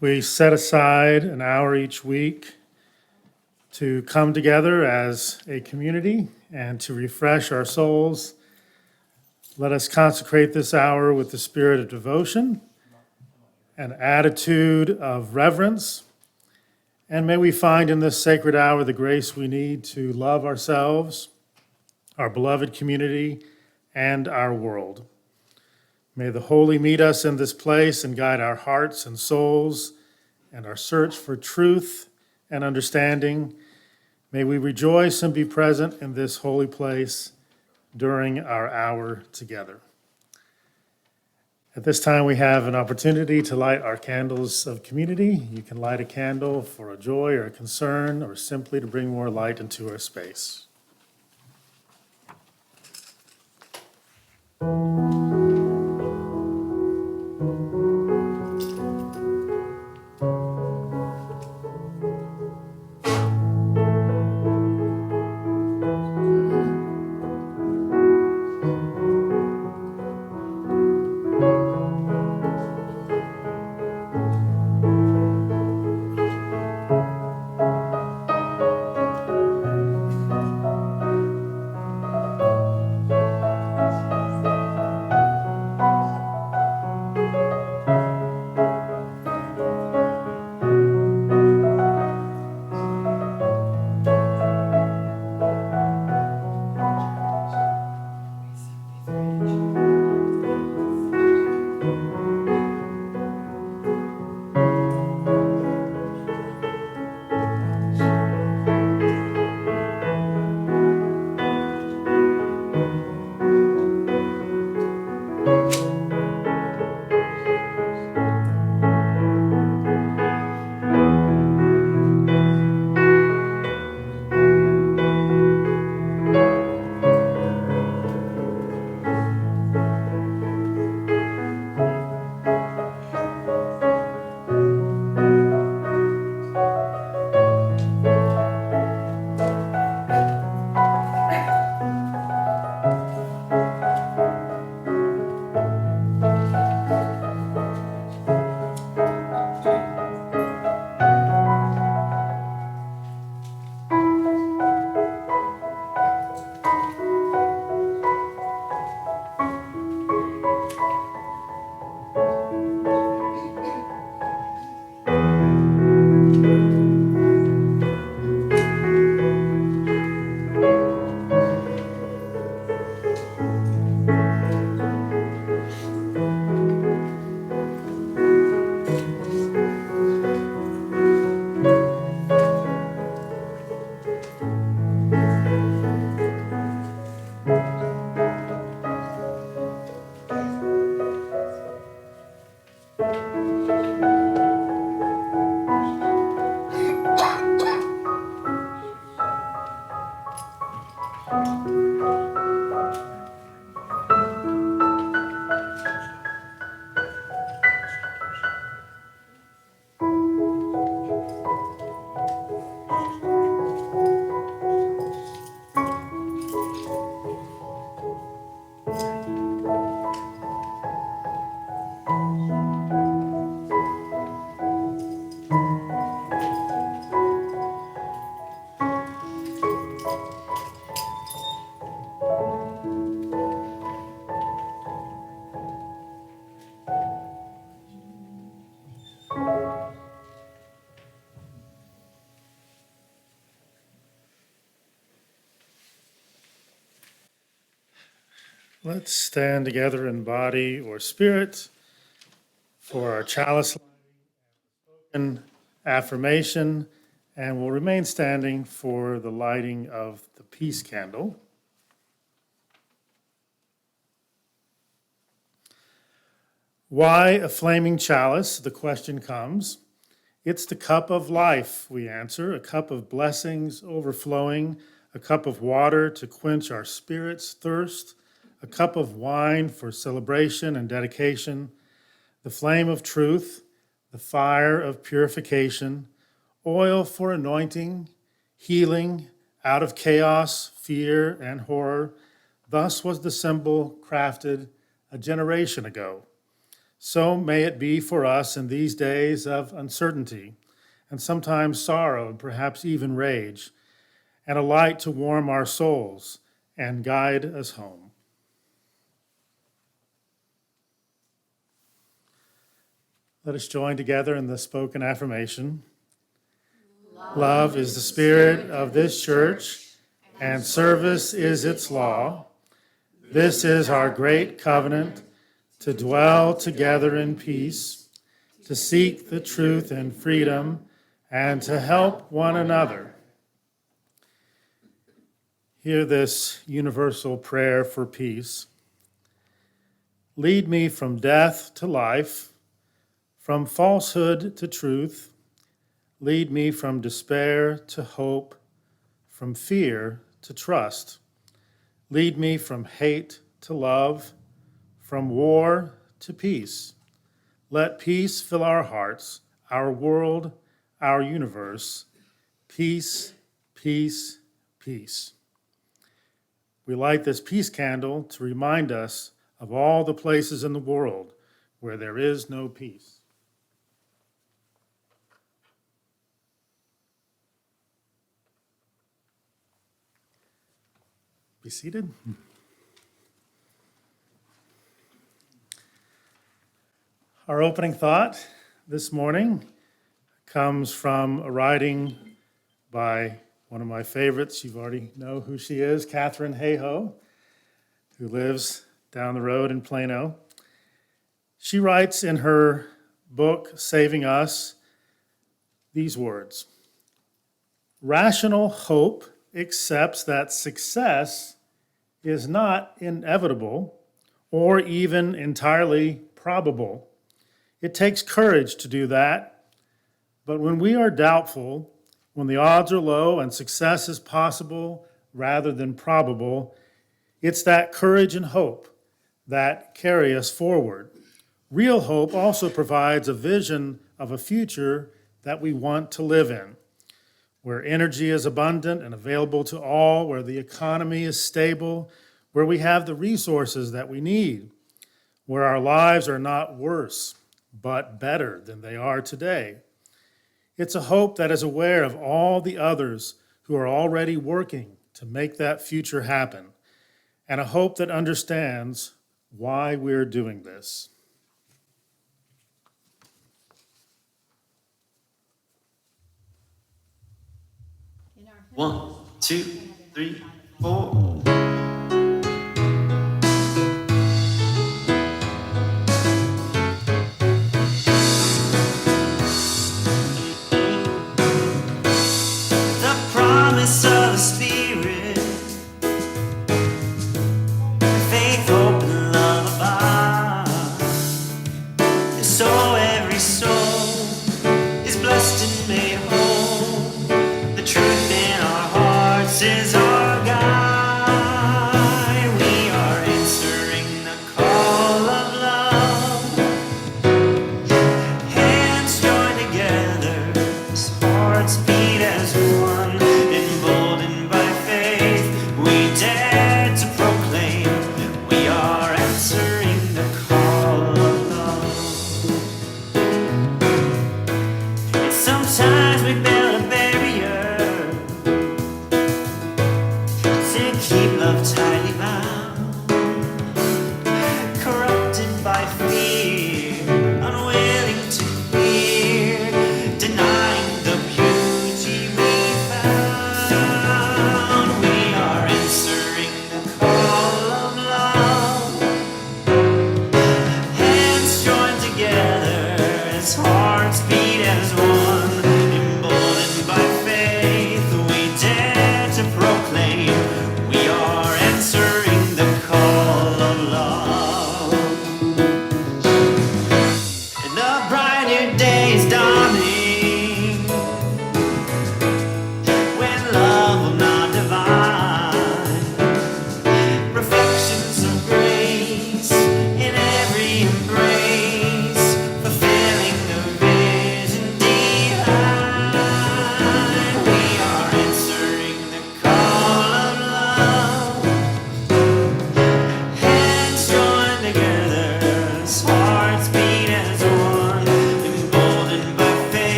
We set aside an hour each week to come together as a community and to refresh our souls. Let us consecrate this hour with the spirit of devotion, an attitude of reverence, and may we find in this sacred hour the grace we need to love ourselves, our beloved community, and our world. May the Holy meet us in this place and guide our hearts and souls and our search for truth and understanding. May we rejoice and be present in this holy place during our hour together. At this time, we have an opportunity to light our candles of community. You can light a candle for a joy or a concern, or simply to bring more light into our space. Let's stand together in body or spirit for our chalice and affirmation, and we'll remain standing for the lighting of the peace candle. Why a flaming chalice? The question comes. It's the cup of life, we answer, a cup of blessings overflowing, a cup of water to quench our spirit's thirst, a cup of wine for celebration and dedication, the flame of truth, the fire of purification, oil for anointing, healing out of chaos, fear, and horror. Thus was the symbol crafted a generation ago. So may it be for us in these days of uncertainty, and sometimes sorrow, and perhaps even rage, and a light to warm our souls and guide us home. Let us join together in the spoken affirmation. Love is the spirit of this church, and service is its law. This is our great covenant, to dwell together in peace, to seek the truth and freedom, and to help one another. Hear this universal prayer for peace. Lead me from death to life, from falsehood to truth. Lead me from despair to hope, from fear to trust. Lead me from hate to love, from war to peace. Let peace fill our hearts, our world, our universe. Peace, peace, peace. We light this peace candle to remind us of all the places in the world where there is no peace. Be seated. Our opening thought this morning comes from a writing by one of my favorites. You already know who she is, Katharine Hayhoe, who lives down the road in Plano. She writes in her book, Saving Us, these words: rational hope accepts that success is not inevitable or even entirely probable. It takes courage to do that, but when we are doubtful, when the odds are low and success is possible rather than probable, it's that courage and hope that carry us forward. Real hope also provides a vision of a future that we want to live in, where energy is abundant and available to all, where the economy is stable, where we have the resources that we need, where our lives are not worse, but better than they are today. It's a hope that is aware of all the others who are already working to make that future happen, and a hope that understands why we're doing this. One, two, three, four. The promise of the Spirit, faith, hope, and love abide. And so every soul is blessed and made whole. The truth in our hearts is our guide.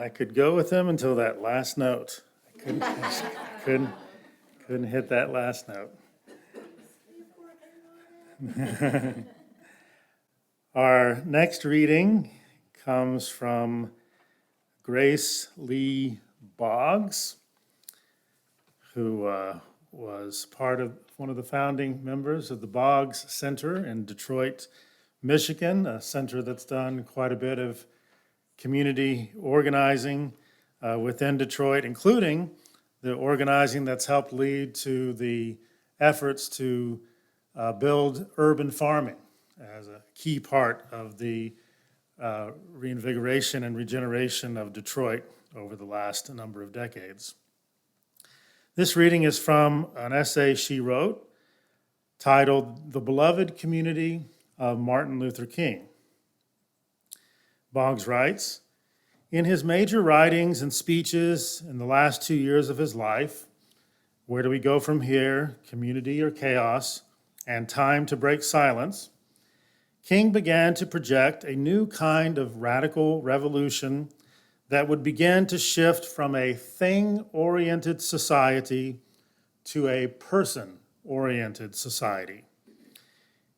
I could go with him until that last note. I couldn't hit that last note. Our next reading comes from Grace Lee Boggs, who was one of the founding members of the Boggs Center in Detroit, Michigan, a center that's done quite a bit of community organizing within Detroit, including the organizing that's helped lead to the efforts to build urban farming as a key part of the reinvigoration and regeneration of Detroit over the last number of decades. This reading is from an essay she wrote titled "The Beloved Community of Martin Luther King." Boggs writes, "In his major writings and speeches in the last 2 years of his life, Where Do We Go From Here, Community or Chaos, and Time to Break Silence, King began to project a new kind of radical revolution that would begin to shift from a thing-oriented society to a person-oriented society.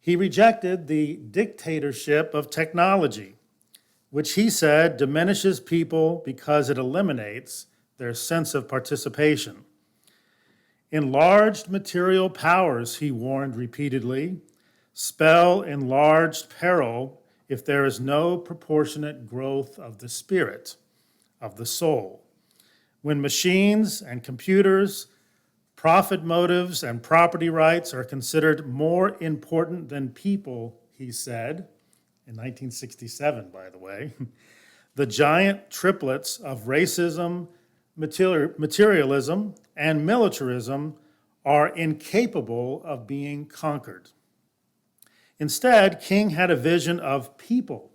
He rejected the dictatorship of technology, which he said diminishes people because it eliminates their sense of participation. Enlarged material powers, he warned repeatedly, spell enlarged peril if there is no proportionate growth of the spirit, of the soul. When machines and computers, profit motives, and property rights are considered more important than people, he said, in 1967, by the way, the giant triplets of racism, materialism, and militarism are incapable of being conquered. Instead, King had a vision of people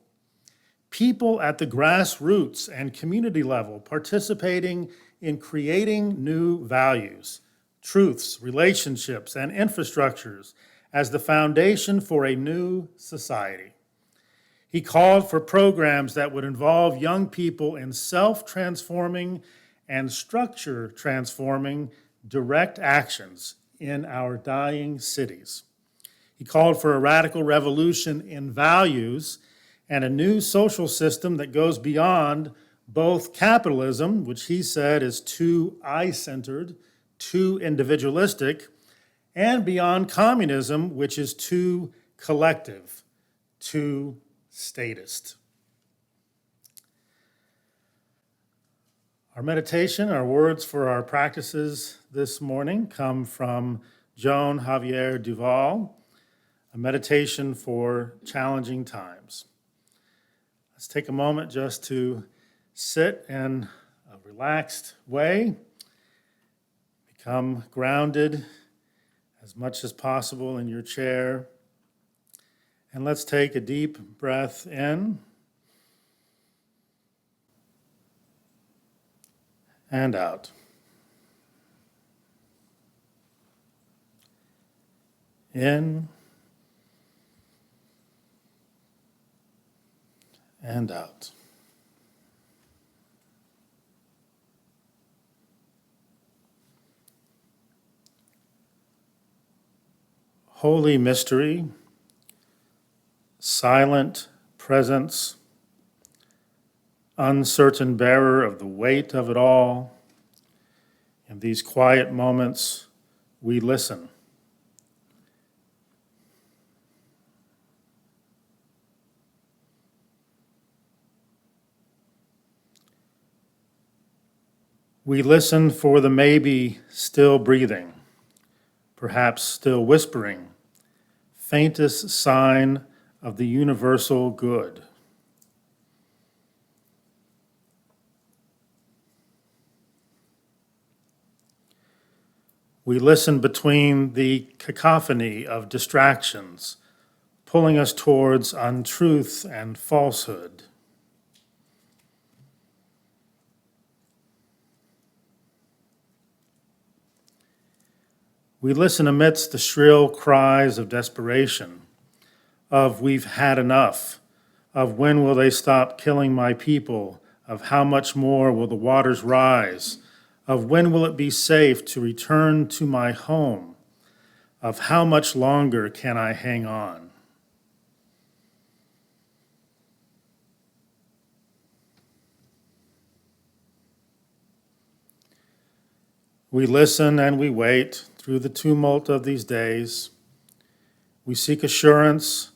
at the grassroots and community level participating in creating new values, truths, relationships, and infrastructures as the foundation for a new society. He called for programs that would involve young people in self-transforming and structure-transforming direct actions in our dying cities. He called for a radical revolution in values and a new social system that goes beyond both capitalism, which he said is too I-centered, too individualistic, and beyond communism, which is too collective, too statist. Our meditation, our words for our practices this morning come from Joan Javier Duval, a meditation for challenging times. Let's take a moment just to sit in a relaxed way, become grounded as much as possible in your chair, and let's take a deep breath in and out. In and out. Holy mystery, silent presence, uncertain bearer of the weight of it all. In these quiet moments, we listen. We listen for the maybe still breathing, perhaps still whispering, faintest sign of the universal good. We listen between the cacophony of distractions, pulling us towards untruth and falsehood. We listen amidst the shrill cries of desperation, of we've had enough, of when will they stop killing my people, of how much more will the waters rise, of when will it be safe to return to my home, of how much longer can I hang on. We listen and we wait through the tumult of these days. We seek assurance,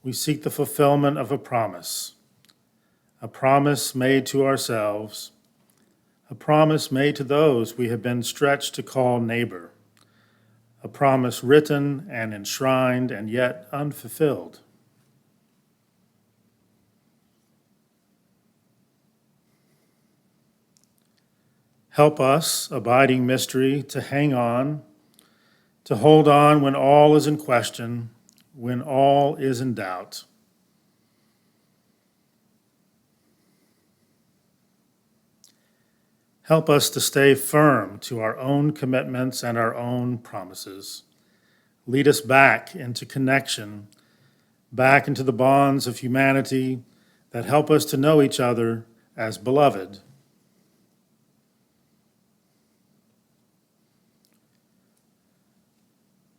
we seek the fulfillment of a promise made to ourselves, a promise made to those we have been stretched to call neighbor, a promise written and enshrined and yet unfulfilled. Help us, abiding mystery, to hang on, to hold on when all is in question, when all is in doubt. Help us to stay firm to our own commitments and our own promises. Lead us back into connection, back into the bonds of humanity that help us to know each other as beloved.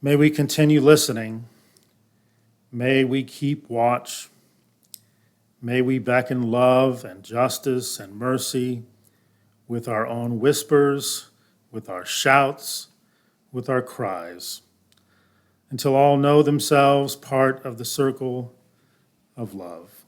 May we continue listening. May we keep watch. May we beckon love and justice and mercy with our own whispers, with our shouts, with our cries, until all know themselves part of the circle of love.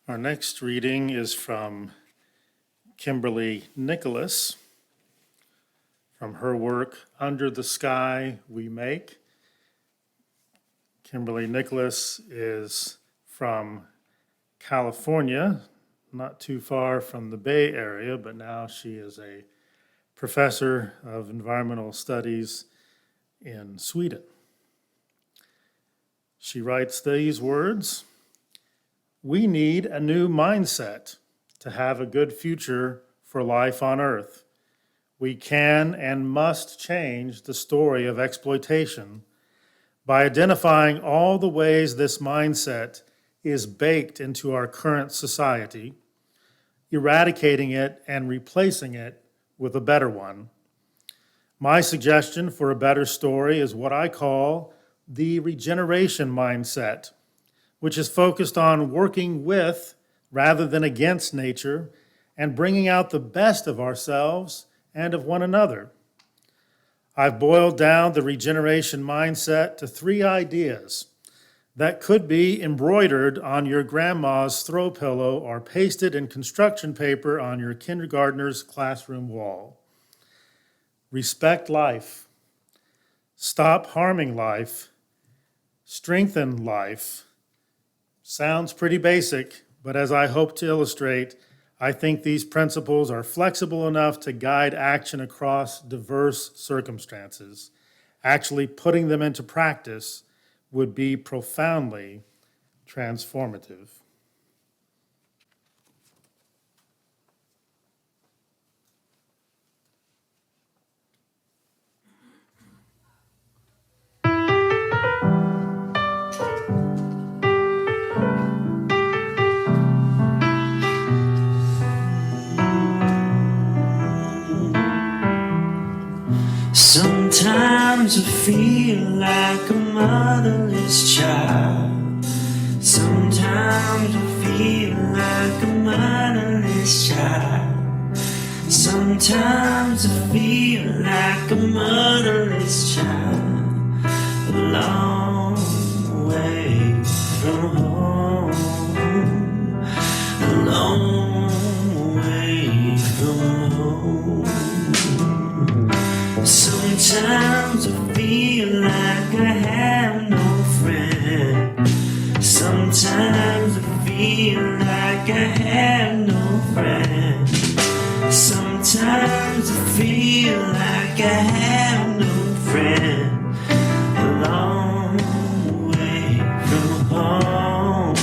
Our next reading is from Kimberly Nicholas, from her work, Under the Sky We Make. Kimberly Nicholas is from California, not too far from the Bay Area, but now she is a professor of environmental studies in Sweden. She writes these words: "We need a new mindset to have a good future for life on Earth. We can and must change the story of exploitation by identifying all the ways this mindset is baked into our current society, eradicating it and replacing it with a better one. My suggestion for a better story is what I call the regeneration mindset, which is focused on working with rather than against nature and bringing out the best of ourselves and of one another. I've boiled down the regeneration mindset to 3 ideas that could be embroidered on your grandma's throw pillow or pasted in construction paper on your kindergartner's classroom wall. Respect life. Stop harming life. Strengthen life. Sounds pretty basic, but as I hope to illustrate, I think these principles are flexible enough to guide action across diverse circumstances. Actually putting them into practice would be profoundly transformative." Sometimes I feel like a motherless child. Sometimes I feel like a motherless child. Sometimes I feel like a motherless child. A long way from home. A long way from home. Sometimes I feel like I have no friend. Sometimes I feel like I have no friend. Sometimes I feel like I have no friend. A long way from home.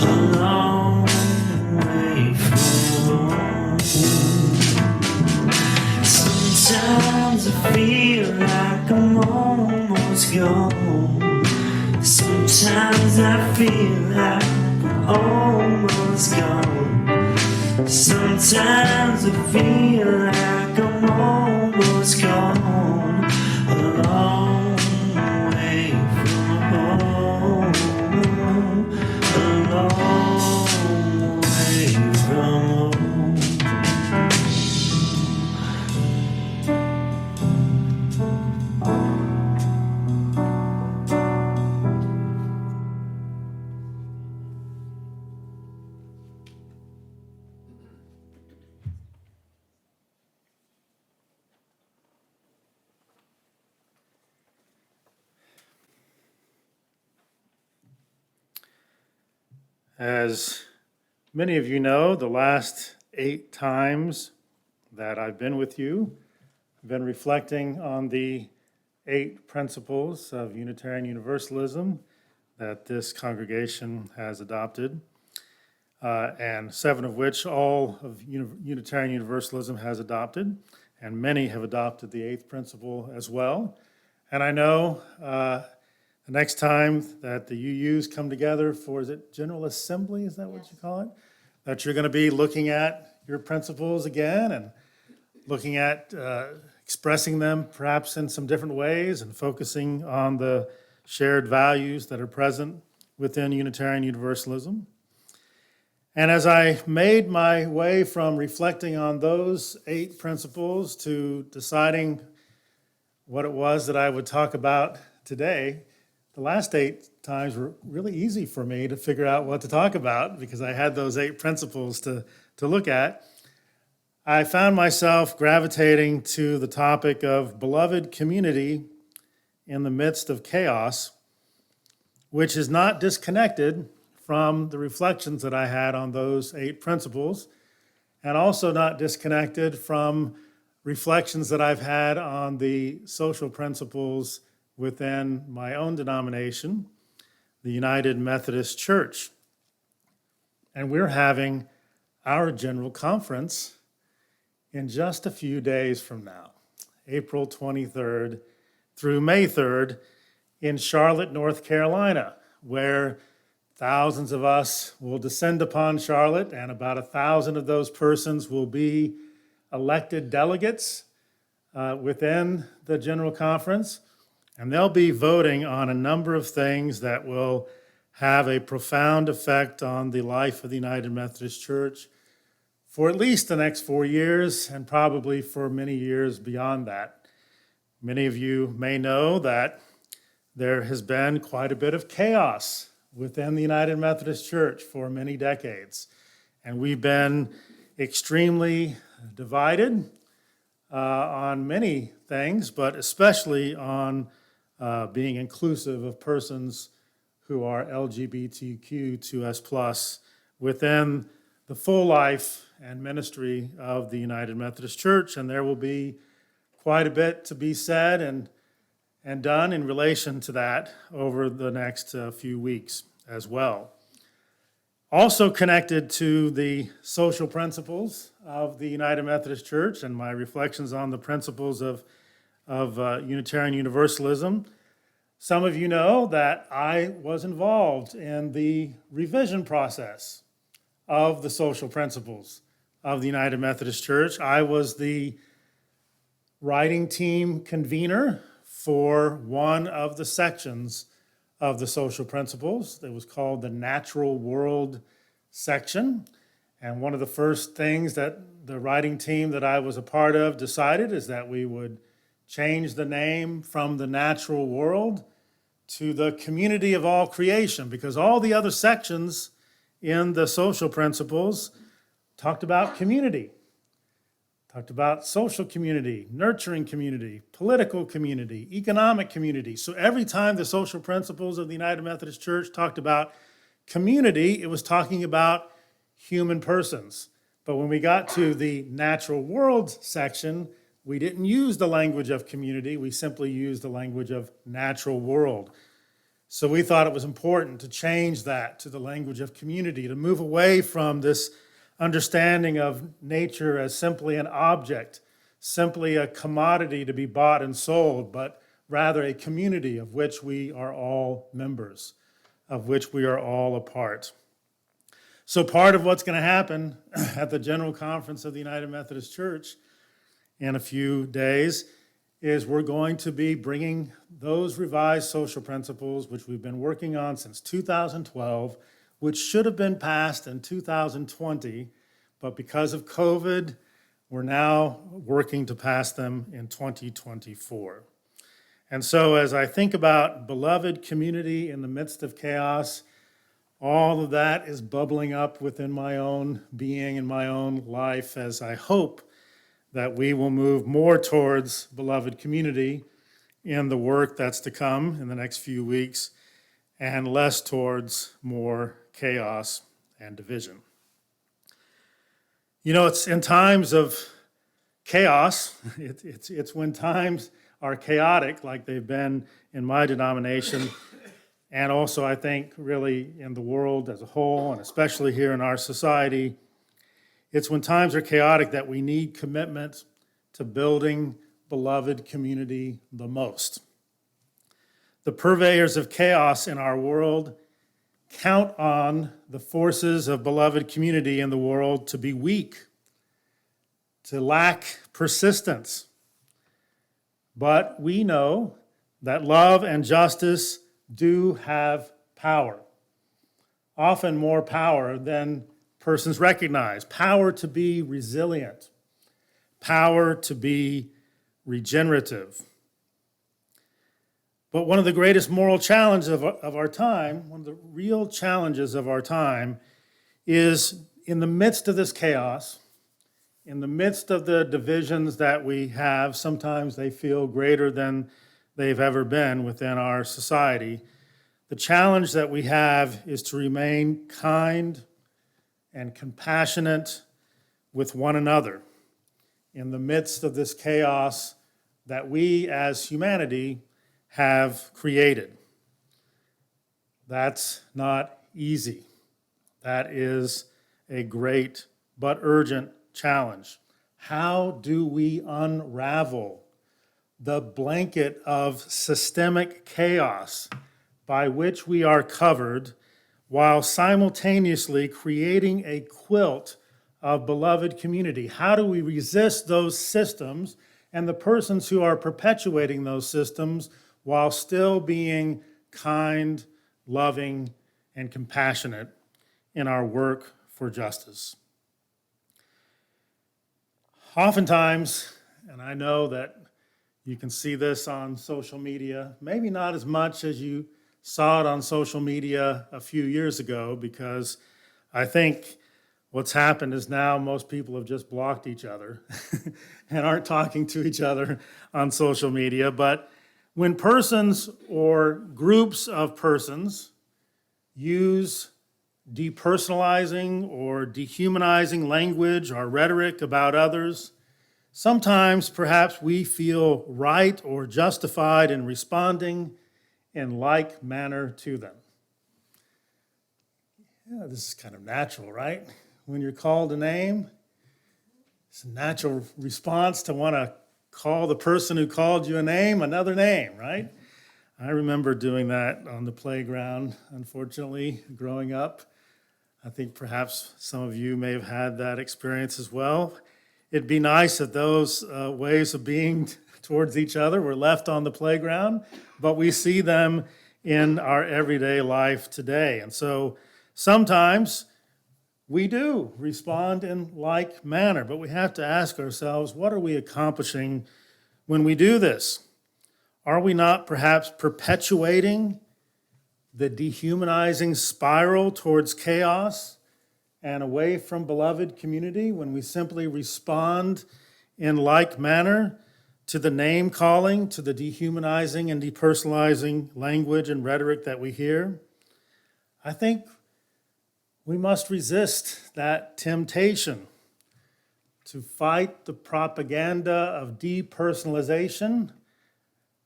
A long way from home. Sometimes I feel like I'm almost gone. Sometimes I feel like I'm almost gone. Sometimes I feel like I'm almost gone. A long way from home. A long way from home. As many of you know, the last 8 times that I've been with you, I've been reflecting on the 8 principles of Unitarian Universalism that this congregation has adopted, and 7 of which all of Unitarian Universalism has adopted, and many have adopted the 8th principle as well. And I know the next time that the UUs come together for, is it General Assembly, is that what you call it? That you're going to be looking at your principles again and looking at expressing them perhaps in some different ways and focusing on the shared values that are present within Unitarian Universalism. And as I made my way from reflecting on those 8 principles to deciding what it was that I would talk about today, the last 8 times were really easy for me to figure out what to talk about because I had those 8 principles to look at. I found myself gravitating to the topic of beloved community in the midst of chaos, which is not disconnected from the reflections that I had on those 8 principles, and also not disconnected from reflections that I've had on the social principles within my own denomination, the United Methodist Church. And we're having our general conference in just a few days from now, April 23rd through May 3rd in Charlotte, North Carolina, where thousands of us will descend upon Charlotte, and about 1,000 of those persons will be elected delegates within the General Conference, and they'll be voting on a number of things that will have a profound effect on the life of the United Methodist Church for at least the next 4 years, and probably for many years beyond that. Many of you may know that there has been quite a bit of chaos within the United Methodist Church for many decades, and we've been extremely divided on many things, but especially on being inclusive of persons who are LGBTQ2S+ within the full life and ministry of the United Methodist Church. And there will be quite a bit to be said and done in relation to that over the next few weeks as well. Also connected to the social principles of the United Methodist Church and my reflections on the principles of Unitarian Universalism, some of you know that I was involved in the revision process of the social principles of the United Methodist Church. I was the writing team convener for one of the sections of the social principles. It was called the Natural World section. And one of the first things that the writing team that I was a part of decided is that we would change the name from the natural world to the community of all creation, because all the other sections in the social principles talked about community, talked about social community, nurturing community, political community, economic community. So every time the social principles of the United Methodist Church talked about community, it was talking about human persons. But when we got to the natural world section, we didn't use the language of community, we simply used the language of natural world. So we thought it was important to change that to the language of community, to move away from this understanding of nature as simply an object, simply a commodity to be bought and sold, but rather a community of which we are all members, of which we are all a part. So part of what's going to happen at the General Conference of the United Methodist Church in a few days is we're going to be bringing those revised social principles, which we've been working on since 2012, which should have been passed in 2020, but because of COVID, we're now working to pass them in 2024. And so as I think about beloved community in the midst of chaos, all of that is bubbling up within my own being and my own life as I hope that we will move more towards beloved community in the work that's to come in the next few weeks and less towards more chaos and division. You know, it's in times of chaos, it's when times are chaotic like they've been in my denomination, and also I think really in the world as a whole, and especially here in our society. It's when times are chaotic that we need commitment to building beloved community the most. The purveyors of chaos in our world count on the forces of beloved community in the world to be weak, to lack persistence. But we know that love and justice do have power, often more power than persons recognize. Power to be resilient, power to be regenerative. But one of the greatest moral challenges of our time, one of the real challenges of our time, is in the midst of this chaos, in the midst of the divisions that we have, sometimes they feel greater than they've ever been within our society. The challenge that we have is to remain kind and compassionate with one another in the midst of this chaos that we as humanity have created. That's not easy. That is a great but urgent challenge. How do we unravel the blanket of systemic chaos by which we are covered while simultaneously creating a quilt of beloved community? How do we resist those systems and the persons who are perpetuating those systems while still being kind, loving, and compassionate in our work for justice? Oftentimes, and I know that you can see this on social media, maybe not as much as you saw it on social media a few years ago, because I think what's happened is now most people have just blocked each other and aren't talking to each other on social media. But when persons or groups of persons use depersonalizing or dehumanizing language or rhetoric about others, sometimes perhaps we feel right or justified in responding in like manner to them. Yeah, this is kind of natural, right? When you're called a name, it's a natural response to want to call the person who called you a name another name, right? I remember doing that on the playground, unfortunately, growing up. I think perhaps some of you may have had that experience as well. It'd be nice if those ways of being towards each other were left on the playground, but we see them in our everyday life today. And so sometimes we do respond in like manner, but we have to ask ourselves, what are we accomplishing when we do this? Are we not perhaps perpetuating the dehumanizing spiral towards chaos and away from beloved community when we simply respond in like manner to the name calling, to the dehumanizing and depersonalizing language and rhetoric that we hear? I think we must resist that temptation to fight the propaganda of depersonalization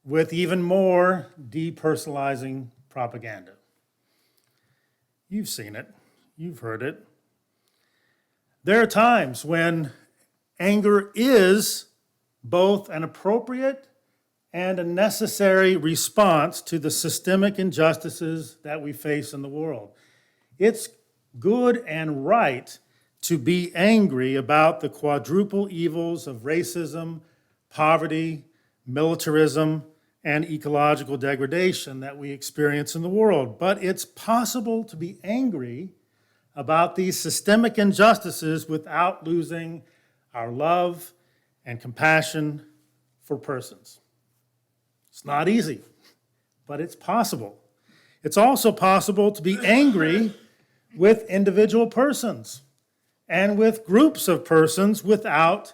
with even more depersonalizing propaganda. You've seen it. You've heard it. There are times when anger is both an appropriate and a necessary response to the systemic injustices that we face in the world. It's good and right to be angry about the quadruple evils of racism, poverty, militarism, and ecological degradation that we experience in the world. But it's possible to be angry about these systemic injustices without losing our love and compassion for persons. It's not easy, but it's possible. It's also possible to be angry with individual persons and with groups of persons without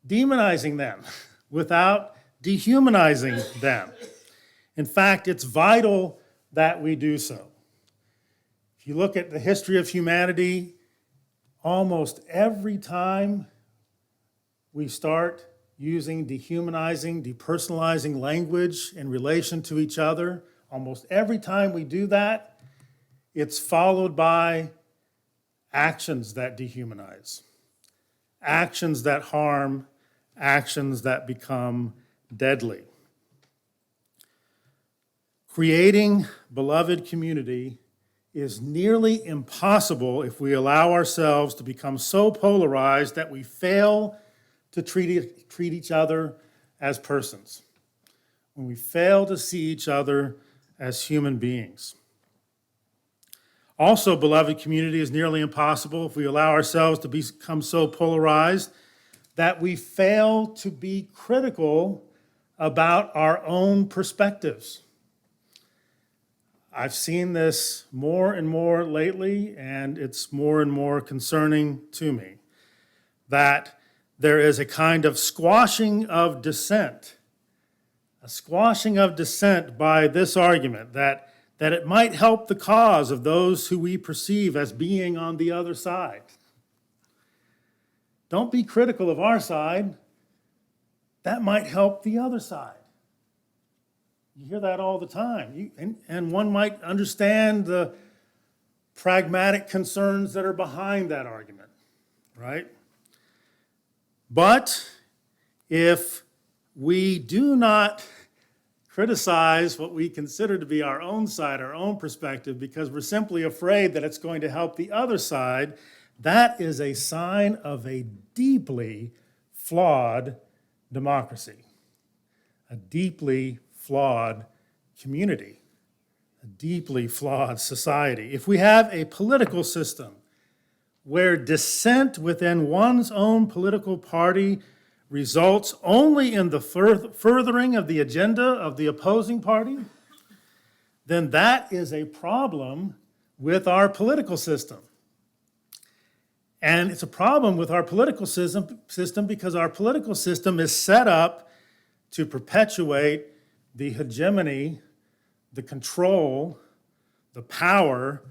demonizing them, without dehumanizing them. In fact, it's vital that we do so. If you look at the history of humanity, almost every time we start using dehumanizing, depersonalizing language in relation to each other, almost every time we do that, it's followed by actions that dehumanize, actions that harm, actions that become deadly. Creating beloved community is nearly impossible if we allow ourselves to become so polarized that we fail to treat each other as persons, when we fail to see each other as human beings. Also, beloved community is nearly impossible if we allow ourselves to become so polarized that we fail to be critical about our own perspectives. I've seen this more and more lately, and it's more and more concerning to me, that there is a kind of squashing of dissent, by this argument that it might help the cause of those who we perceive as being on the other side. Don't be critical of our side. That might help the other side. You hear that all the time. And one might understand the pragmatic concerns that are behind that argument, right? But if we do not criticize what we consider to be our own side, our own perspective, because we're simply afraid that it's going to help the other side, that is a sign of a deeply flawed democracy, a deeply flawed community, a deeply flawed society. If we have a political system where dissent within one's own political party results only in the furthering of the agenda of the opposing party, then that is a problem with our political system. And it's a problem with our political system because our political system is set up to perpetuate the hegemony, the control, the power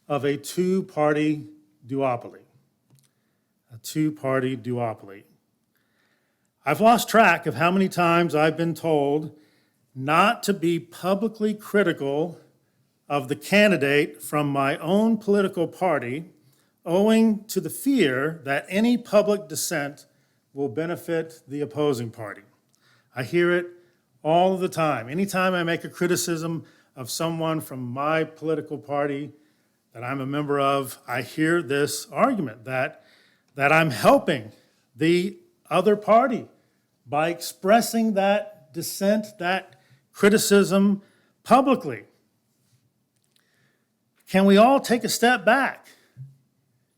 of a two-party duopoly. A two-party duopoly. I've lost track of how many times I've been told not to be publicly critical of the candidate from my own political party, owing to the fear that any public dissent will benefit the opposing party. I hear it all the time. Anytime I make a criticism of someone from my political party that I'm a member of, I hear this argument that I'm helping the other party by expressing that dissent, that criticism publicly. Can we all take a step back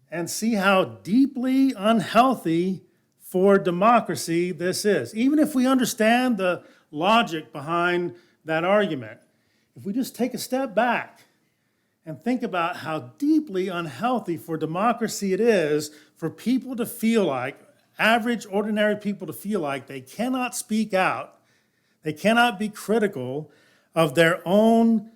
and see how deeply unhealthy for democracy this is? Even if we understand the logic behind that argument, if we just take a step back and think about how deeply unhealthy for democracy it is for people to feel like, average, ordinary people to feel like they cannot speak out, they cannot be critical of their own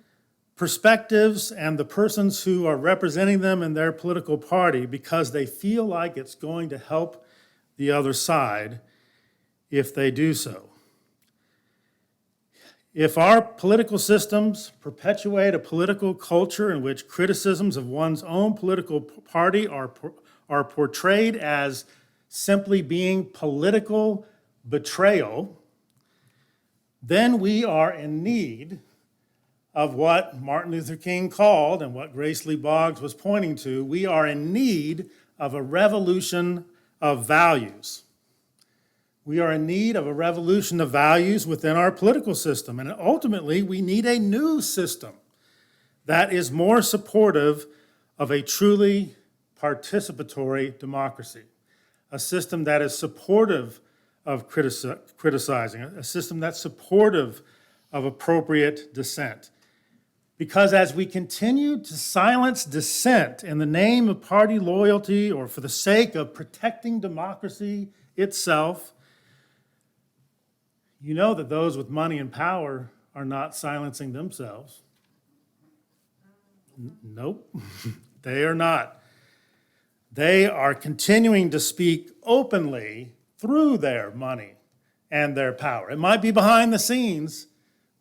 perspectives and the persons who are representing them in their political party because they feel like it's going to help the other side if they do so. If our political systems perpetuate a political culture in which criticisms of one's own political party are portrayed as simply being political betrayal, then we are in need of what Martin Luther King called and what Grace Lee Boggs was pointing to. We are in need of a revolution of values. We are in need of a revolution of values within our political system. And ultimately, we need a new system that is more supportive of a truly participatory democracy. A system that is supportive of criticizing, a system that's supportive of appropriate dissent. Because as we continue to silence dissent in the name of party loyalty or for the sake of protecting democracy itself, you know that those with money and power are not silencing themselves. Nope, they are not. They are continuing to speak openly through their money and their power. It might be behind the scenes,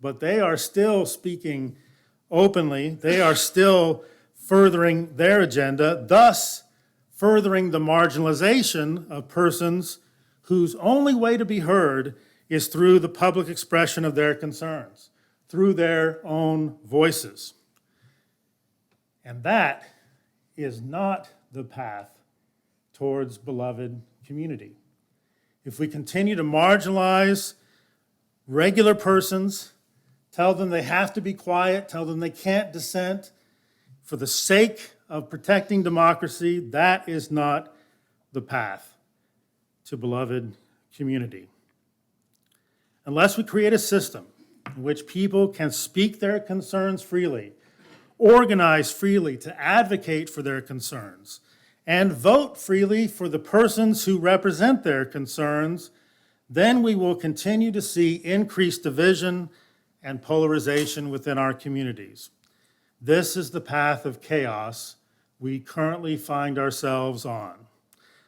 but they are still speaking openly. They are still furthering their agenda, thus furthering the marginalization of persons whose only way to be heard is through the public expression of their concerns, through their own voices. And that is not the path towards beloved community. If we continue to marginalize regular persons, tell them they have to be quiet, tell them they can't dissent, for the sake of protecting democracy, that is not the path to beloved community. Unless we create a system in which people can speak their concerns freely, organize freely to advocate for their concerns, and vote freely for the persons who represent their concerns, then we will continue to see increased division and polarization within our communities. This is the path of chaos we currently find ourselves on.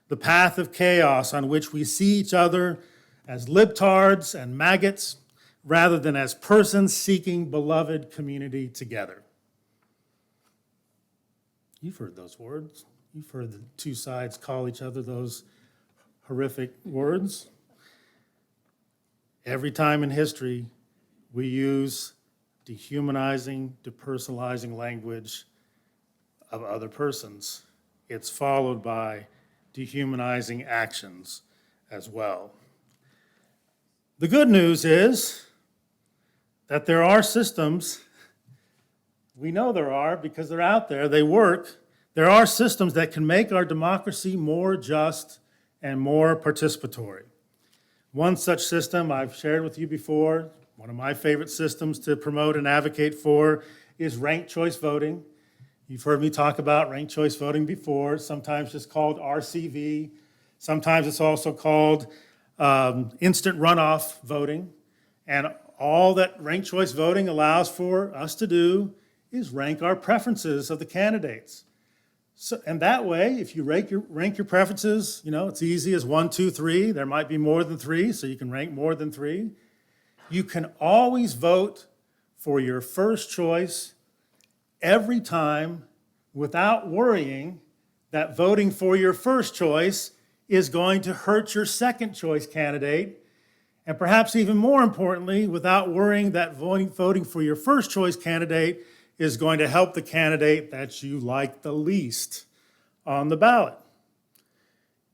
The path of chaos on which we see each other as libtards and maggots, rather than as persons seeking beloved community together. You've heard those words. You've heard the two sides call each other those horrific words. Every time in history, we use dehumanizing, depersonalizing language of other persons. It's followed by dehumanizing actions as well. The good news is that there are systems, we know there are because they're out there, they work. There are systems that can make our democracy more just and more participatory. One such system I've shared with you before, one of my favorite systems to promote and advocate for, is ranked choice voting. You've heard me talk about ranked choice voting before, sometimes just called RCV. Sometimes it's also called instant runoff voting. And all that ranked choice voting allows for us to do is rank our preferences of the candidates. So, and that way, if you rank your preferences, it's easy as 1, 2, 3. There might be more than 3, so you can rank more than 3. You can always vote for your first choice every time without worrying that voting for your first choice is going to hurt your second choice candidate, and perhaps even more importantly, without worrying that voting for your first choice candidate is going to help the candidate that you like the least on the ballot.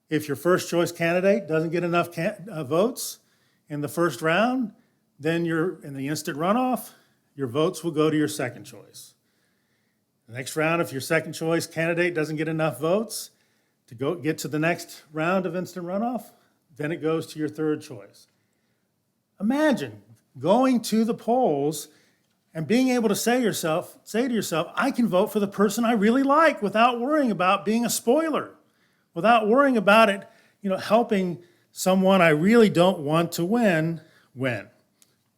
If your first choice candidate doesn't get enough votes in the first round, then in the instant runoff, your votes will go to your second choice. The next round, if your second choice candidate doesn't get enough votes to get to the next round of instant runoff, then it goes to your third choice. Imagine going to the polls and being able to say to yourself, I can vote for the person I really like without worrying about being a spoiler, without worrying about it, helping someone I really don't want to win.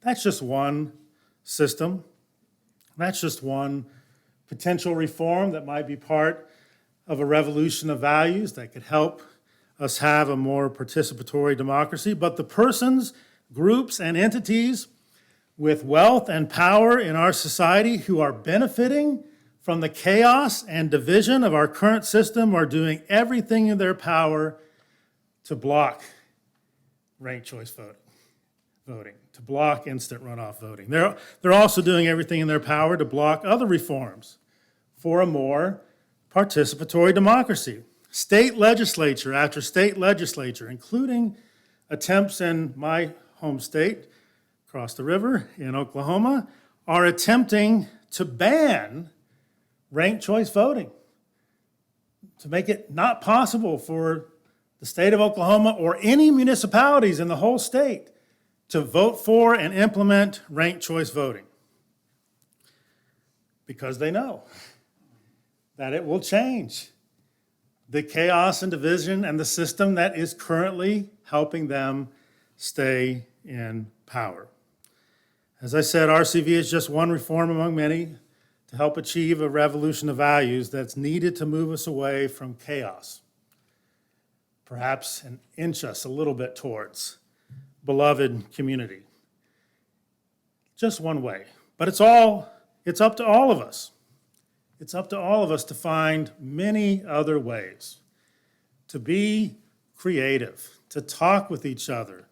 That's just one system. That's just one potential reform that might be part of a revolution of values that could help us have a more participatory democracy. But the persons, groups, and entities with wealth and power in our society who are benefiting from the chaos and division of our current system are doing everything in their power to block ranked choice voting, to block instant runoff voting. They're also doing everything in their power to block other reforms for a more participatory democracy. State legislature after state legislature, including attempts in my home state, across the river in Oklahoma, are attempting to ban ranked choice voting, to make it not possible for the state of Oklahoma or any municipalities in the whole state to vote for and implement ranked choice voting. Because they know that it will change the chaos and division and the system that is currently helping them stay in power. As I said, RCV is just one reform among many to help achieve a revolution of values that's needed to move us away from chaos, perhaps and inch us a little bit towards beloved community. Just one way, but it's up to all of us. It's up to all of us to find many other ways to be creative, to talk with each other,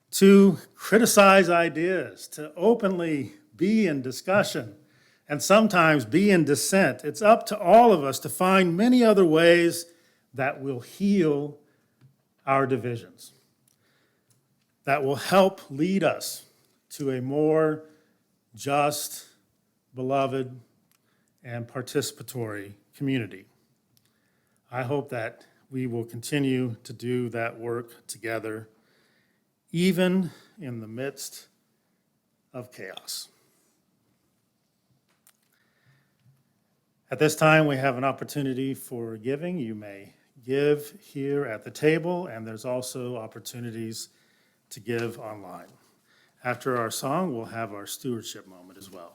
to criticize ideas, to openly be in discussion, and sometimes be in dissent. It's up to all of us to find many other ways that will heal our divisions, that will help lead us to a more just, beloved, and participatory community. I hope that we will continue to do that work together, even in the midst of chaos. At this time, we have an opportunity for giving. You may give here at the table, and there's also opportunities to give online. After our song, we'll have our stewardship moment as well.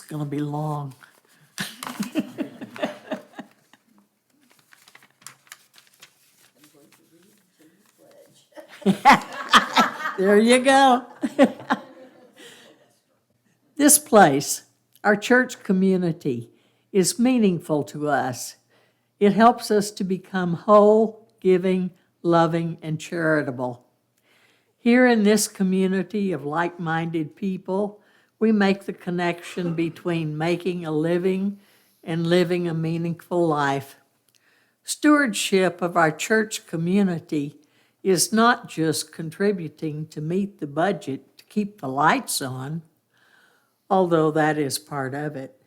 going to be long. There you go. This place, our church community, is meaningful to us. It helps us to become whole, giving, loving, and charitable. Here in this community of like-minded people, we make the connection between making a living and living a meaningful life. Stewardship of our church community is not just contributing to meet the budget to keep the lights on, although that is part of it.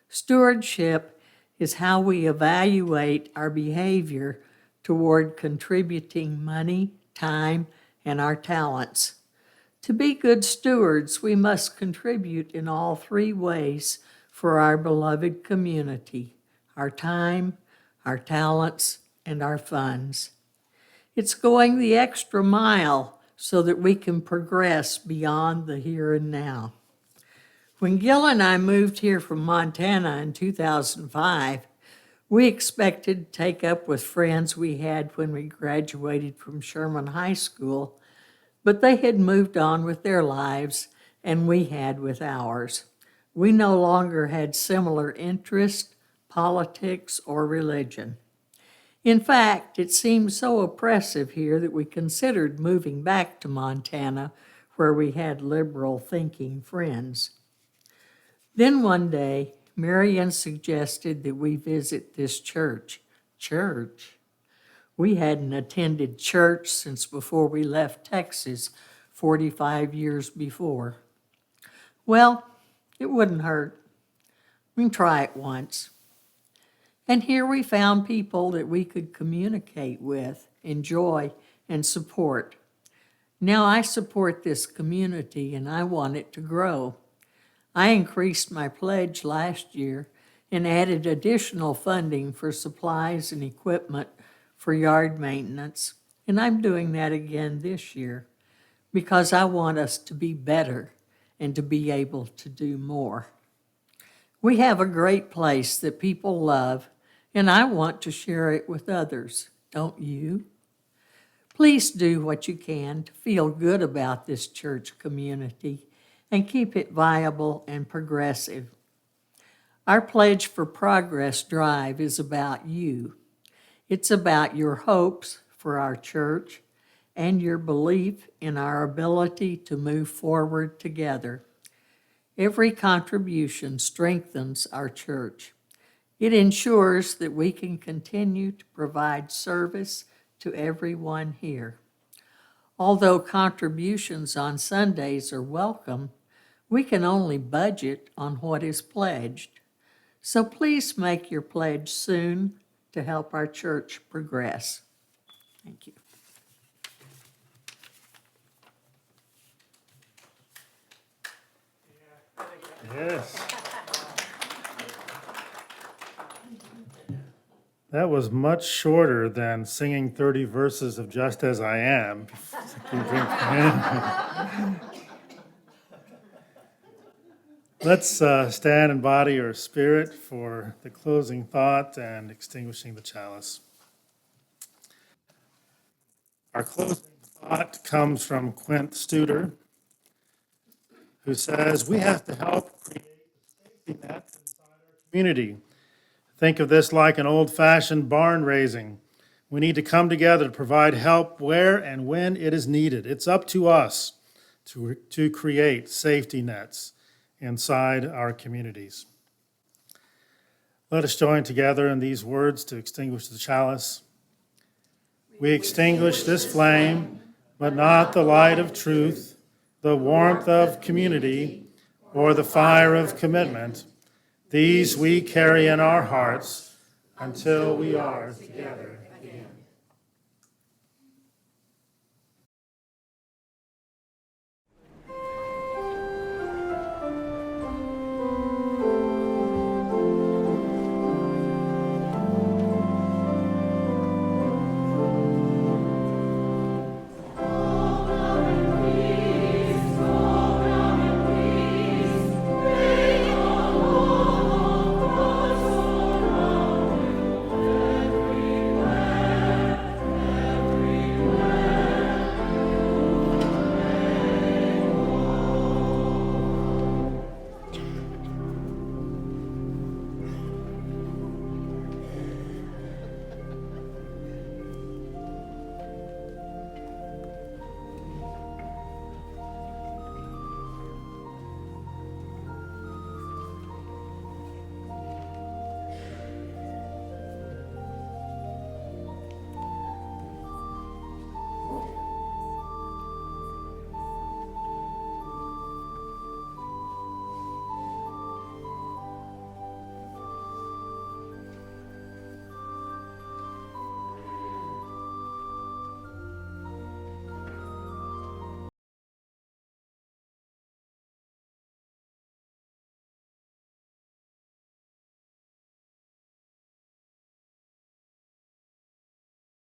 Stewardship is how we evaluate our behavior toward contributing money, time, and our talents. To be good stewards, we must contribute in all three ways for our beloved community: our time, our talents, and our funds. It's going the extra mile so that we can progress beyond the here and now. When Gil and I moved here from Montana in 2005, we expected to take up with friends we had when we graduated from Sherman High School, but they had moved on with their lives and we had with ours. We no longer had similar interests, politics, or religion. In fact, it seemed so oppressive here that we considered moving back to Montana, where we had liberal-thinking friends. Then one day, Marian suggested that we visit this church. Church? We hadn't attended church since before we left Texas 45 years before. Well, it wouldn't hurt. We can try it once. And here we found people that we could communicate with, enjoy, and support. Now I support this community and I want it to grow. I increased my pledge last year and added additional funding for supplies and equipment for yard maintenance, and I'm doing that again this year because I want us to be better and to be able to do more. We have a great place that people love, and I want to share it with others, don't you? Please do what you can to feel good about this church community and keep it viable and progressive. Our Pledge for Progress drive is about you. It's about your hopes for our church and your belief in our ability to move forward together. Every contribution strengthens our church. It ensures that we can continue to provide service to everyone here. Although contributions on Sundays are welcome, we can only budget on what is pledged. So please make your pledge soon to help our church progress. Thank you. Yes. That was much shorter than singing 30 verses of Just As I Am. Let's stand in body or spirit for the closing thought and extinguishing the chalice. Our closing thought comes from Quint Studer, who says, "We have to help create the safety nets inside our community. Think of this like an old-fashioned barn raising. We need to come together to provide help where and when it is needed. It's up to us to create safety nets inside our communities." Let us join together in these words to extinguish the chalice. We extinguish this flame, but not the light of truth, the warmth of community, or the fire of commitment. These we carry in our hearts until we are together